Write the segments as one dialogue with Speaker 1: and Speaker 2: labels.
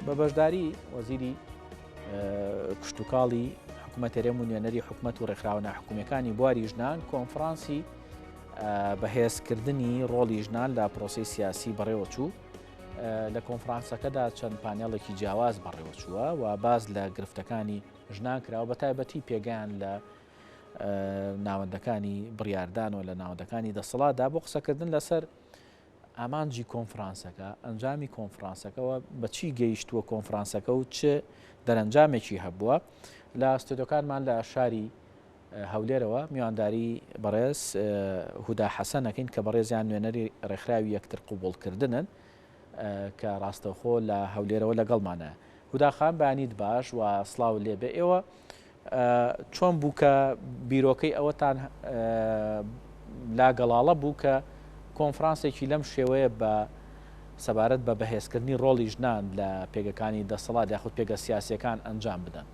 Speaker 1: بە بەشداری وەزیری کشتتوکاڵی حکوومەت هێرێم و نوێنەری حکوومەت و ڕێکخراوە ناحکوومیەکانی بواری ژنان کۆنفرانسی بەهێزکردنی ڕۆڵی ژنان لە پرۆسی سیاسی بەڕێوەچوو لە کۆنفرانسەکەدا چەند پانێڵێکی جیاواز بەڕێوەچووە و باز لە گرفتەکانی ژنان کراوە بە تایبەتی پێگەیان لە ناوەندەکانی بڕیاردان و لە ناوەندەکانی دەسەڵاتدا بۆ قسەکردن لەسەر ئامانجی کۆنفرانسەکە ئەنجامی کۆنفرانسەکەەوە بەچی گەیشتووە کۆنفرانسەکە و چ دەرەنجامێکی هەبووە لە ستۆدیۆکانمان لە شاری هەولێرەوە میوانداری بەڕێز هودا حەسەنەکەین کە بەڕێزیان نوێنەری ڕێکخراوی یەکتر قوبوڵکردنن کە ڕاستەوخۆ لە هەولێرەوە لەگەڵمانە. هوداخان بەیانیت باش و سڵاو لێبێ ئێوە چۆن بوو کە بیرۆکەی ئەوەتان لا گەڵاڵە بوو کە کۆنفرانسێکی لەم شێوەیە بە سەبارەت بە بەهێزکردنی ڕۆڵی ژنان لە پێگەکانی دەسەڵات یاخود پێگە سیاسیەکان ئەنجام بدەن؟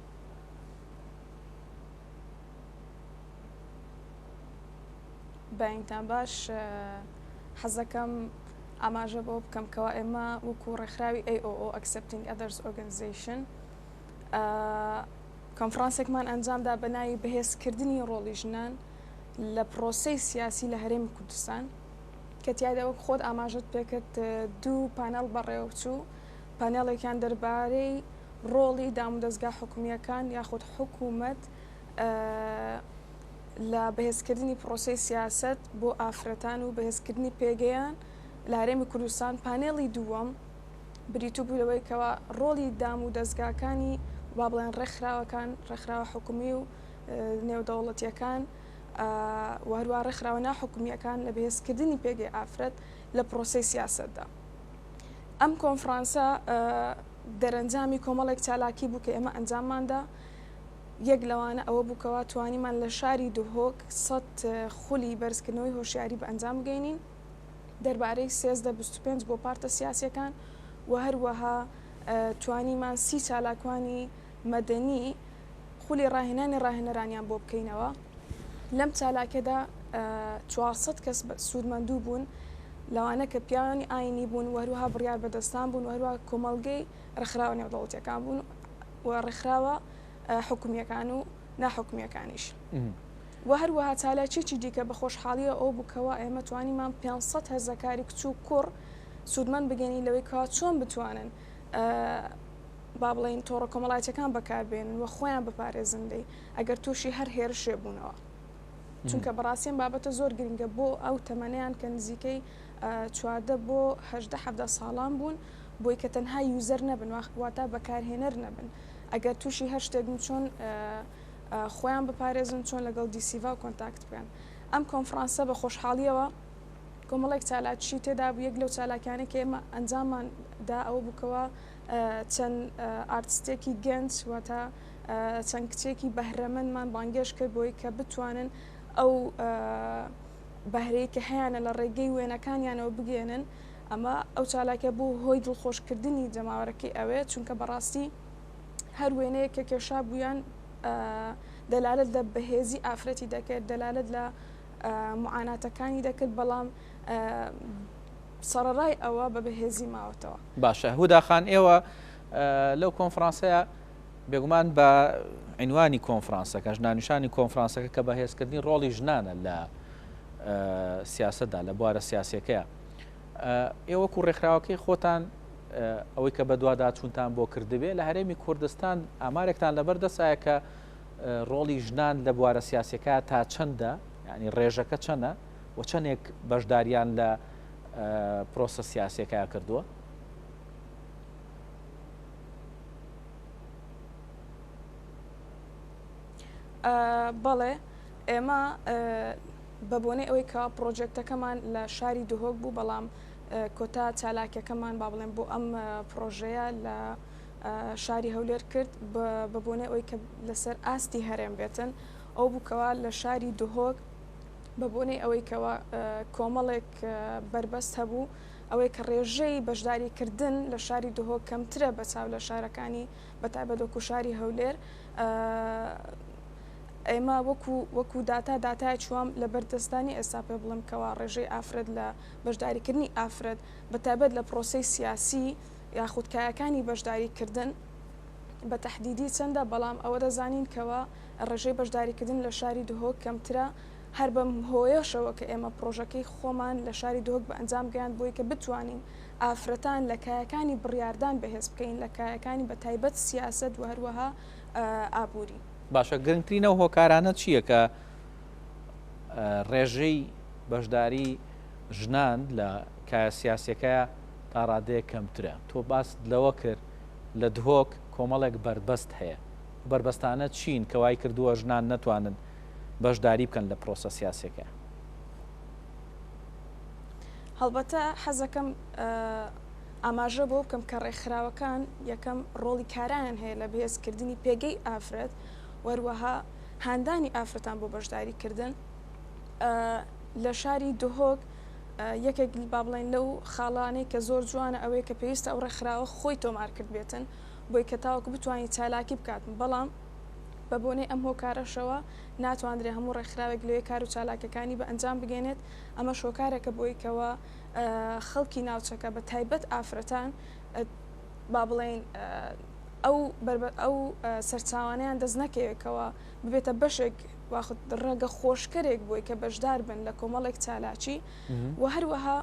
Speaker 2: بەینتان باش حەزەکەم ئاماژە بۆ بکەم کەوا ئێمە وەکو ڕێکخراوی AOO Accepting Others Organization کۆنفرانسێکمان ئەنجامدا بە ناوی بەهێزکردنی ڕۆڵی ژنان لە پرۆسەی سیاسی لە هەرێمی کوردستان کە تیایدا وەک خۆت ئاماژت پێکرد دوو پانێڵ بەڕێوەچوو پانێڵێکیان دەربارەی ڕۆڵی دامودەستگا حکوومیەکان یاخود حکوومەت لە بەهێزکردنی پرۆسەی سیاست بۆ ئافرەتان و بەهێزکردنی پێگەیان لە هەرێمی کوردستان. پانێڵی دووەم بریتوو بوو لەوەی کەوا ڕۆڵی دامودەستگاکانی با بڵێن ڕێکخراوەکان ڕێکخراوە حکومی و نێودەوڵەتیەکان و هەروە ڕێکخراوە ناحکومیەکان لە بەهێزکردنی پێگەی ئافرەت لە پرۆسەی سیاستدا. ئەم کۆنفرانسە دەرەنجامی کۆمەڵێک چالاکی بوو کە ئێمە ئەنجامماندا. یەک لەوانە ئەوە بووکەوە توانیمان لە شاری دهۆک 100 خولی بەرزکردنەوەی هۆشیاری بە ئەنجام بگەینین دەربارەی 1325 بۆ پارتە سیاسیەکان و هەروەها توانیمان 30 چالاکوانی مەدەنی خولی ڕاهێنانی ڕاهێنەرانیان بۆ بکەینەوە. لەم چالاکەدا 400 کەس سوودمەندوو بوون لەوانە کە پیاوانی ئاینی بوون و هەروەها بڕیار بەدەستان بوون و هەروە کۆمەڵگەی ڕێکخراوە نێودەوڵەتیەکان بوون و ڕێکخراوە حکومیەکان و ناحکومیەکانیش و هەروەها چالاکیی دیکە بە خۆشحاڵیە ئەو بووکەوە ئێمە توانیمان 500 هەزەکاری کچوو کوڕ سوودمەند بگەینی لەوەی کەوا چۆن بتوانن با بڵێن تۆڕە کۆمەڵایەتیەکان بەکاربێنن و خۆیان بپارێزن لێی ئەگەر تووشی هەر هێرشێ بوونەوە چونکە بەڕاستیان بابەتە زۆر گرنگە بۆ ئەو تەمەنیان کە نزیکەی 14 بۆ 18 ساڵان بوون بۆی کە تەنها یوزەر نەبن واتە بەکارهێنەر نەبن ئەگەر تووشی هەر شتێک چۆن خۆیان بپارێزن چۆن لەگەڵ دیسیڤا و کۆنتاکت بکەن. ئەم کۆنفرانسە بە خۆشحاڵیەوە کۆمەڵێک چالاکی تێدا بوو. یەک لەو چالاکیانە کە ئێمە ئەنجامماندا ئەوە بووکەوە چەند ئارتستێکی گەنج واتە چەند کچێکی بەهرەمەندمان بانگێش کرد بۆی کە بتوانن ئەو بەهرەیە کە هەیەە لە ڕێگەی وێنەکانیانەوە بگێنن. ئەمە ئەو چالاکە بوو هۆی دڵخۆشکردنی جەماوەرەکەی ئەوێ چونکە بەڕاستی هەر وێنەیە کە کێشا بوویان دەلالت لە بەهێزی ئافرەتی دەکرد دەلالت لە معاناتەکانی دەکرد بەڵام سەرەڕای ئەوە بە بەهێزی ماوەتەوە.
Speaker 1: باشە هوداخان ئێوە لەو کۆنفرانسەیە بێگومان بە عنوانی کۆنفرانسەکە ژنانیشانی کۆنفرانسەکە کە بەهێزکردنی ڕۆڵی ژنانە لە سیاسەتدا لە بوارە سیاسیەکەیە ئێوە کو ڕێکخراوەکەی خۆتان ئەوەی کە بە دوادا چوونتان بۆ کردبێ لە هەرێمی کوردستان ئامارێکتان لەبەر دەسایە کە ڕۆڵی ژنان لە بوارە سیاسیەکە تا چەندە ینی ڕێژەکە چەندە و چەندێک بەشداریان لە پرۆسە سیاسیەکە کردووە؟
Speaker 2: بەڵێ ئێمە بە بۆنەی ئەوەی کە پرۆژێکتەکەمان لە شاری دهۆک بوو بەڵام کۆتا چالاکیەکەمان با بڵێن بۆ ئەم پرۆژەیە لە شاری هەولێر کرد بە بۆنەی ئەوەی کە لەسەر ئاستی هەرێم بێتن ئەو بووکەوە لە شاری دهۆک بە بۆنەی ئەوەی کەوە کۆمەڵێک بربەست هەبوو ئەوەی کە ڕێژەی بەشداریکردن لە شاری دهۆک کەمترە بە چاو لە شارەکانی بەتایبەت وەکو شاری هەولێر ئێمە وەکو داتای چوام لە بەردەستانی ئێستا پێ بڵم کەوا ڕێژەی ئافرەت لە بەشداریکردنی ئافرەت بەتایبەت لە پرۆسەی سیاسی یاخود کایەکانی بەشداریکردن بە تەحدیدی چەندە بەڵام ئەوە دەزانین کەەوە ڕێژەی بەشداریکردن لە شاری دهۆک کەمترە هەر بەم هۆیەشەوە کە ئێمە پرۆژەکەی خۆمان لە شاری دهۆک بە ئەنجام گەیاند بۆی کە بتوانین ئافرەتان لە کایەکانی بڕیاردان بەهێز بکەین لە کایەکانی بە تایبەت سیاست و هەروەها ئابووری.
Speaker 1: باشە گرنگترینەوە هۆکارانە چییە کە ڕێژەی بەشداری ژنان لە کایە سیاسەکە تا ڕادەیە کەمترە تۆ باس لەوە کرد لە دهۆک کۆمەڵێک بربەست هەیە بربەستانە چین کە وای کردووە ژنان نەتوانن بەشداری بکەن لە پرۆسە سیاسەکە.
Speaker 2: هەڵبەتە حەزەکەم ئاماژە بۆ بکەم کە ڕێکخراوەکان یەکەم ڕۆڵی کارانیان هەیە لە بەهێزکردنی پێگەی ئافرەت وەروەها هاندانی ئافرەتان بۆ بەشداریکردن لە شاری دهۆک یەکێک با بڵێن لەو خاڵانەی کە زۆر جوانە ئەوەیە کە پێویستە ئەو ڕێکخراوە خۆی تۆمار کرد بێتن بۆی کە تاوەکو بتوانین چالاکی بکاتن بەڵام بە بۆنەی ئەم هۆکارەشەوە ناتوانرێ هەموو ڕێکخراوێک لەوێ کار و چالاکەکانی بە ئەنجام بگەێنێت ئەمە شۆکارێکە بۆی کەوە خەڵکی ناوچەکە بە تایبەت ئافرەتان با بڵێن ئەو سەرچاوانیان دەست نەکەوێتەوە ببێتە بەشێک واخد ڕێگە خۆشکەرێک بۆی کە بەشدار بن لە کۆمەڵێک چالاکی و هەروەها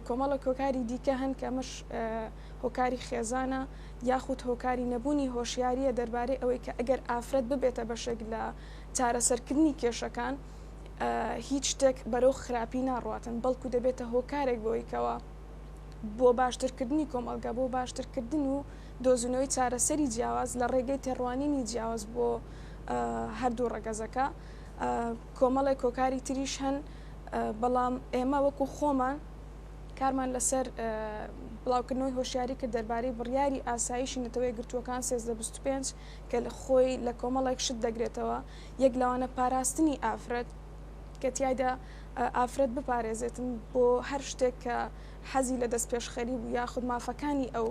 Speaker 2: کۆمەڵک هۆکاری دیکە هەن کە ئەمەش هۆکاری خێزانە یاخود هۆکاری نەبوونی هۆشیاریە دەربارەی ئەوەی کە ئەگەر ئافرەت ببێتە بەشێک لە چارەسەرکردنی کێشەکان هیچ شتێک بەرەو خراپی ناڕاتن بەڵکو دەبێتە هۆکارێک بۆیکەوە بۆ باشترکردنی کۆمەلگا بۆ باشترکردن و دۆزنەوەی چارەسەری جیاواز لە ڕێگەی تێڕوانینی جیاواز بۆ هەردوو ڕێگەزەکە کۆمەڵێک کۆکاری تریش هەن بەڵام ئێمە وەکو خۆمان کارمان لەسەر بڵاوکردنەوەی هۆشیاری کە دەربارەی بڕیاری ئاسایشی نەتەوەی گرتووەکان 1325 کە لە خۆی لە کۆمەڵێک شت دەگرێتەوە یەک لەوانە پاراستنی ئافرەت کە تایدا ئافرەت بپارێزێتن بۆ هەر شتێک کە حەزی لە دەست پێشخەری بوو یاخود مافەکانی ئەو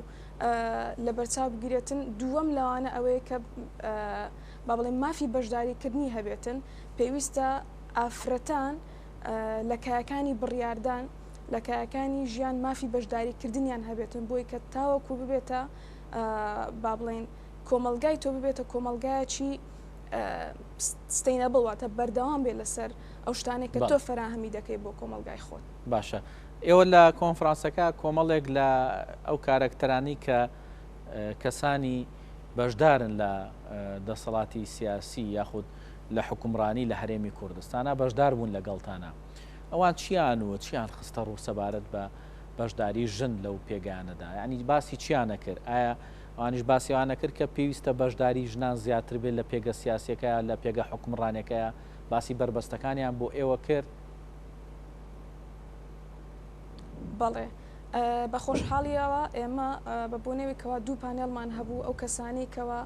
Speaker 2: لە بەرچاو بگرێتن دووەم لەوانە ئەوەیە کە با بڵێن مافی بەشداریکردنی هەبێتن پێویستە ئافرەتان لە کایەکانی بڕیاردان لە کایەکانی ژیان مافی بەشداریکردنیان هەبێتن بۆی کە تاوەکو ببێتە با بڵێن کۆمەلگای تۆ ببێتە کۆمەلگایەکی ستەینەبڵ واتە بەردەوام بێ لەسەر ئەو شتانێک کە تۆ فەراهەمی دەکەی بۆ کۆمەلگای خۆت.
Speaker 1: باشە ئێوە لە کۆنفرانسەکە کۆمەڵێک لە ئەو کارەکتەرانی کە کەسانی بەشدارن لە دەسەڵاتی سیاسی یاخود لە حکومڕانی لە هەرێمی کوردستانە بەشدار بوون لەگەڵتانە ئەوان چیان وە چیان خستە ڕوو سەبارەت بە بەشداری ژن لەو پێگانەدا ینی باسی چیانە کرد ئایا ئەوانیش باسیوانە کرد کە پێویستە بەشداری ژنان زیاتر بێت لە پێگە سیاسەکە لە پێگە حکومڕانەکەیە باسی بربەستەکانیان بۆ ئێوە کرد؟
Speaker 2: بەڵێ بە خۆشحاڵیەوە ئێمە بە بۆنەوەیکەوە دوو پانێڵمان هەبوو ئەو کەسانی کەوە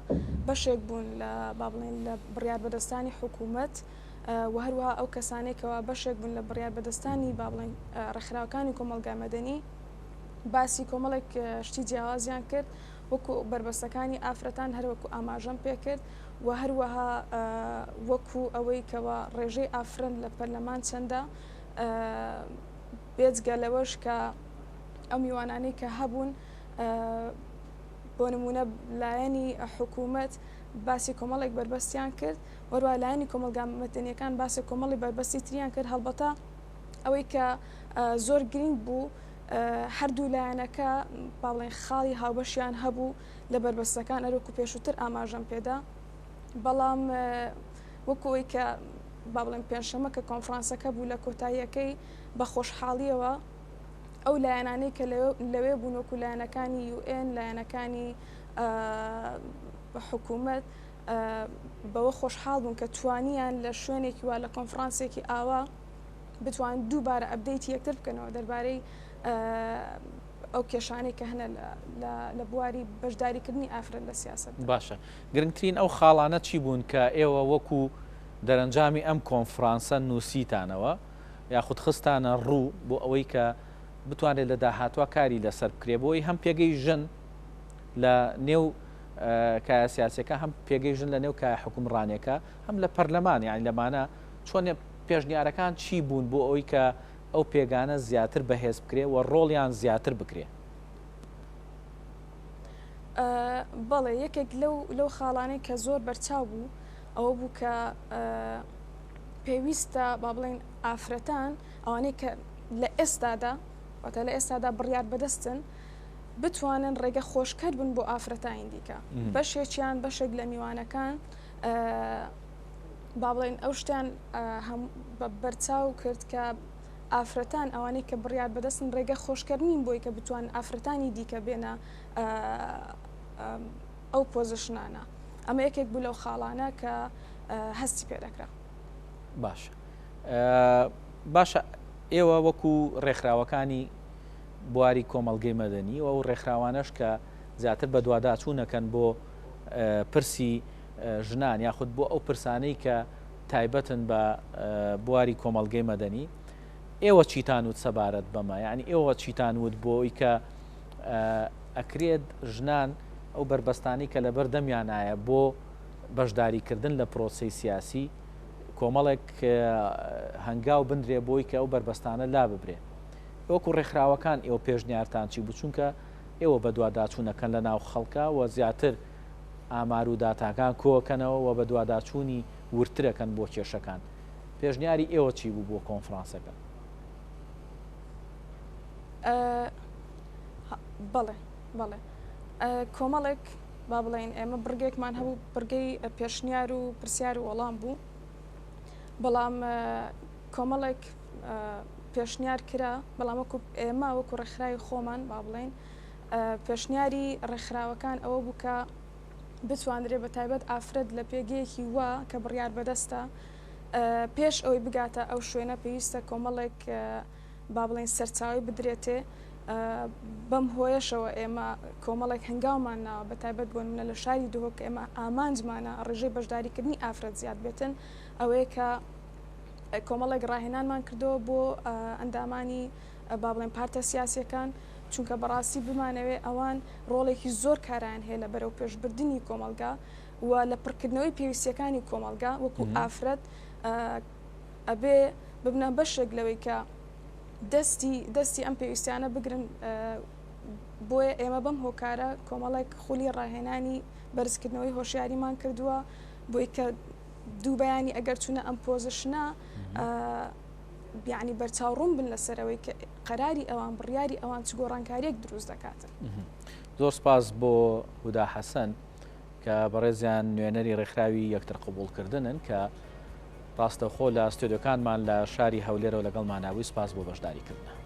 Speaker 2: بەشێک بوون لە با بڵێن لە بڕیار بەدەستانی حکوومەت و هەروەها ئەو کەسانێکەوە بەشێک بوون لە بڕیار بەدەستانی با بڵێن ڕێکخراوەکانی کۆمەلگا مەدەنی باسی کۆمەڵێک شتی جیاوازیان کرد وەکو بربەستەکانی ئافرەتان هەروەکو ئاماژەم پێکرد و هەروەها وەکو ئەوەی کەوە ڕێژەی ئافرەت لە پەرلەمان چەندە بێجگە لەوەش کە ئەو میوانانەی کە هەبوون بۆ نمونە لایەنی حکوومەت باسی کۆمەڵێک بربەستیان کرد وەروە لایەنی کۆمەلگا مەدەنیەکان باسی کۆمەڵی بربەستی تریان کرد هەڵبەتە ئەوەی کە زۆر گرنگ بوو هەردوو لایەنەکە با بڵێن خاڵی هاوبەشیان هەبوو لە بربەستەکان ئەرۆکو پێشووتر ئاماژەم پێدا بەڵام وەکوەوەی کە با بڵێن پێنجشەمە کە کۆنفرانسەکە بوو لە کۆتاییەکەی بە خۆشحاڵیەوە ئەو لایەنانەی کە لەوێ بوون وەکو لایەنەکانی UN لایەنەکانی حکوومەت بەوە خۆشحاڵ بوون کە توانیان لە شوێنێکی وا لە کۆنفرانسێکی ئاوا بتوان دووبارە ئەبدەیتی یەکتر بکەنەوە دەربارەی ئەو کێشانەی کە هەنە لە بواری بەشداریکردنی ئافرەت لە سیاست.
Speaker 1: باشە گرنگترین ئەو خاڵانە چی بوون کە ئێوە وەکو دەرەنجامی ئەم کۆنفرانسە نووسیتانەوە یاخود خستانە ڕوو بۆ ئەوەی کە بتوانێت لە داهاتوە کاری لەسەر بکرێ بۆی هەم پێگەی ژن لە نێو کایە سیاسەکە هەم پێگەی ژن لە نێو کایە حکومڕانێکە هەم لە پەرلەمان یانی لەمانە چۆن پێشنیارەکان چی بوون بۆ ئەوەی کە ئەو پێگانە زیاتر بەهێز بکرێ و ڕۆڵیان زیاتر بکرێ؟
Speaker 2: بەڵێ یەکێک لەو خاڵانەی کە زۆر بەرچاو بوو ئەوە بوو کە پێویستە با بڵێن ئافرەتان ئەوانەی کە لە ئێستادا واتە لە ئێستادا بڕیار بەدەستن بتوانن ڕێگە خۆشکەر بن بۆ ئافرەتانی دیکە بەشێکیان بەشێک لە میوانەکان با بڵێن ئەو شتیان بەرچاو کرد کە ئافرەتان ئەوانەی کە بڕیار بەدەستن ڕێگە خۆشکردنین بۆی کە بتوان ئافرەتانی دیکە بێنە ئەو پۆزیشنانە ئەمە یەکێک بوو لەو خاڵانە کە هەستی پێدەکرا.
Speaker 1: باشە ئێوە وەکو ڕێکخراوەکانی بواری کۆمەڵگەی مەدەنی و ڕێکخراوانەش کە زیاتر بە دوواداچوونەکەن بۆ پرسی ژنان یاخود بۆ ئەو پرسانەی کە تایبەتن بە بواری کۆمەڵگەی مەدەنی ئێوە چیتان وت سەبارەت بەمە یعنی ئێوە چیتان وت بۆی کە ئەکرێت ژنان ئەو بربەستانی کە لەبەر دەمیانایە بۆ بەشداریکردن لە پرۆسی سیاسی کۆمەڵێک هەنگاو بندرێ بۆی کە ئەو بربەستانە لا ببرێ وەکو ڕێکخراوەکان ئێوە پێشنیارتان چی بوو چونکە ئێوە بە دوواداچوونەکەن لە ناو خەڵکە و زیاتر ئامار و داتاکان کۆکەنەوە و بە دوواداچوونی ورترەکەن بۆ کێشەکان پێشنیاری ئێوە چی بوو بۆ کۆنفرانسەکە؟
Speaker 2: بەڵێ کۆمەڵێک با بڵێن ئێمە بڕگێکمان هەبوو بڕگەی پێشنیار و پرسیار و وەڵام بوو بەڵام کۆمەڵێک پێشنیار کرا بەڵام وەکو ئێمە وەکو ڕێکخراوی خۆمان با بڵێن پێشنیاری ڕێکخراوەکان ئەوە بوو کە بتوانرێ بە تایبەت ئافرەت لە پێگەیەکی وە کە بڕیار بەدەستە پێش ئەوەی بگاتە ئەو شوێنە پێویستە کۆمەڵێک با بڵێن سەرچاوی بدرێتێ بەم هۆیشەوە ئێمە کۆمەڵێک هەنگاومان ناوە بە تایبەت بۆ منە لە شاری دووە کە ئێمە ئامانجمانە ڕێژەی بەشداریکردنی ئافرەت زیاد بێتن ئەوەیە کە کۆمەڵێک ڕاهێنانمان کردەوە بۆ ئەندامانی با بڵێن پارتە سیاسیەکان چونکە بەڕاستی بمانەوێ ئەوان ڕۆڵێکی زۆر کاران هەیە لە بەرەو پێشبردننی کۆمەلگا و لە پڕکردنەوەی پێویستیەکانی کۆمەلگا وەکو ئافرەت ئەبێ ببنە بەشێک لەوەی کە دەستی ئەم پێویستیانە بگرن بۆیە ئێمە بەم هۆکارە کۆمەڵێک خولی ڕاهێنانی بەرزکردنەوەی هۆشیاریمان کردووە بۆی کە دوو بەیانی ئەگەر چونە ئەم پۆزیشنە بیانی بەرچاوڕوون بن لەسەرەوەی کە قەراری ئەوان بڕیاری ئەوان چ گۆڕانکاریەک دروست دەکاتن.
Speaker 1: زۆر سپاس بۆ هودا حەسەن کە بەڕێزیان نوێنەری ڕێکخراوی یەکتر قبولکردنن کە ڕاستەخۆ لە ستۆدیۆکانمان لە شاری هەولێرەوە لەگەڵمان ناوی سپاس بۆ بەشداریکردن.